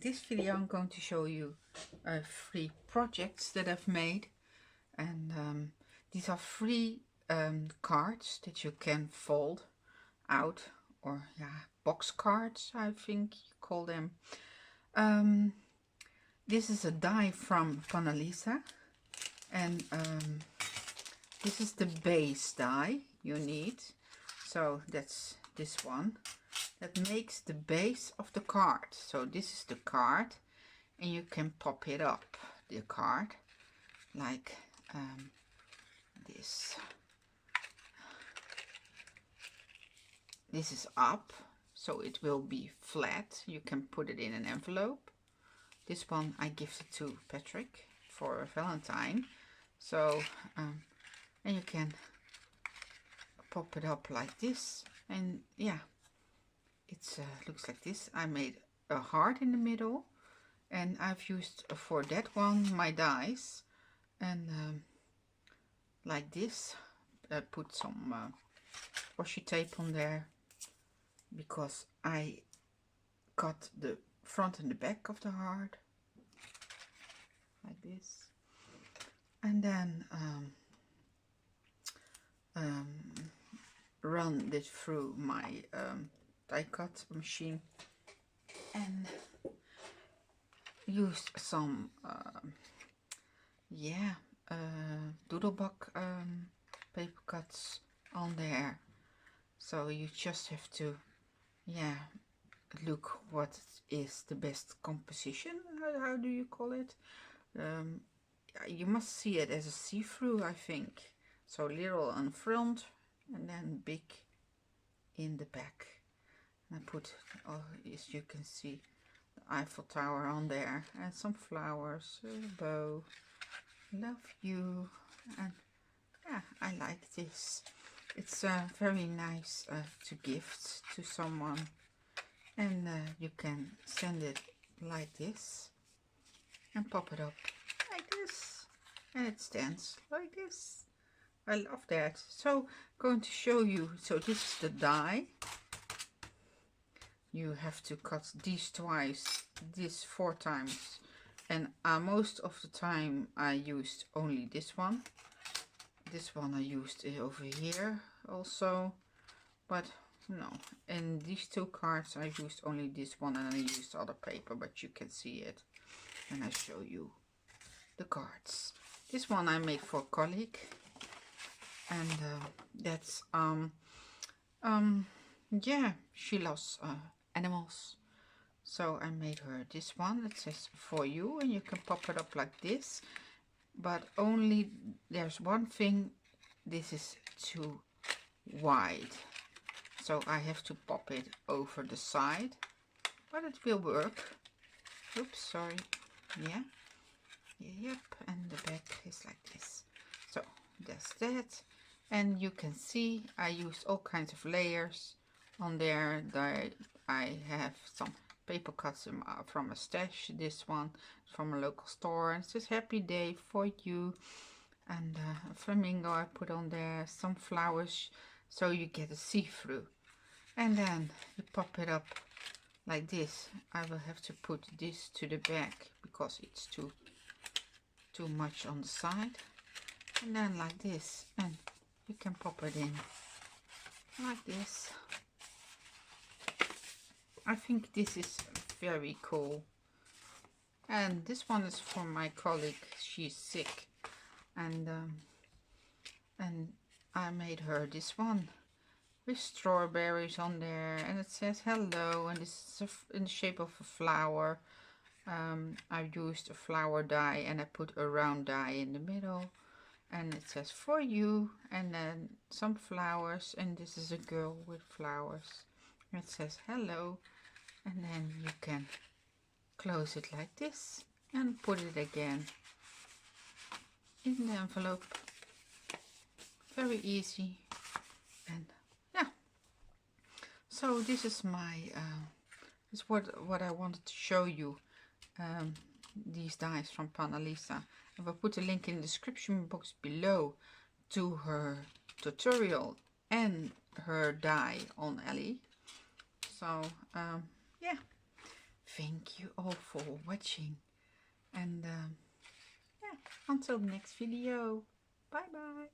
this video I'm going to show you 3 projects that I've made, and these are 3 cards that you can fold out, or box cards I think you call them. This is a die from Panalisa, and this is the base die you need, so that's this one. That makes the base of the card. So this is the card, and you can pop it up, the card, like this. This is up, so it will be flat. You can put it in an envelope. This one I gifted to Patrick for Valentine. So, and you can pop it up like this, and yeah. It looks like this. I made a heart in the middle, and I've used for that one my dies, and like this. I put some washi tape on there because I cut the front and the back of the heart like this, and then run this through my die cut machine and used some doodlebug paper cuts on there. So you just have to look what is the best composition. How do you call it? You must see it as a see-through, I think. So little in front and then big in the back. I put, as you can see, the Eiffel Tower on there, and some flowers, a bow, love you, and yeah, I like this. It's very nice to gift to someone, and you can send it like this and pop it up like this, and it stands like this. I love that. So I'm going to show you. So this is the die. You have to cut these twice, this 4 times, and most of the time I used only this one. This one I used over here also, but no. And these 2 cards I used only this one, and I used other paper, but you can see it when I show you the cards. This one I made for a colleague, and that's yeah, she loves animals, so I made her this one. It says for you, and you can pop it up like this, but only there's one thing, this is too wide, so I have to pop it over the side, but it will work. Oops, sorry. Yep, and the back is like this. So that's that, and you can see I used all kinds of layers on there. I have some paper cuts from a stash, this one from a local store, and it says happy day for you, and a flamingo I put on there, some flowers, so you get a see-through, and then you pop it up like this. I will have to put this to the back because it's too much on the side, and then like this, and you can pop it in like this. I think this is very cool, and this one is for my colleague. She's sick, and I made her this one with strawberries on there, and it says hello, and this is in the shape of a flower. I used a flower die, and I put a round die in the middle, and it says for you, and then some flowers, and this is a girl with flowers. It says hello, and then you can close it like this and put it again in the envelope. Very easy, and yeah. So this is my is what I wanted to show you. These dies from Panalisa. I will put a link in the description box below to her tutorial and her die on Ellie. So yeah, thank you all for watching. And yeah, until the next video. Bye bye.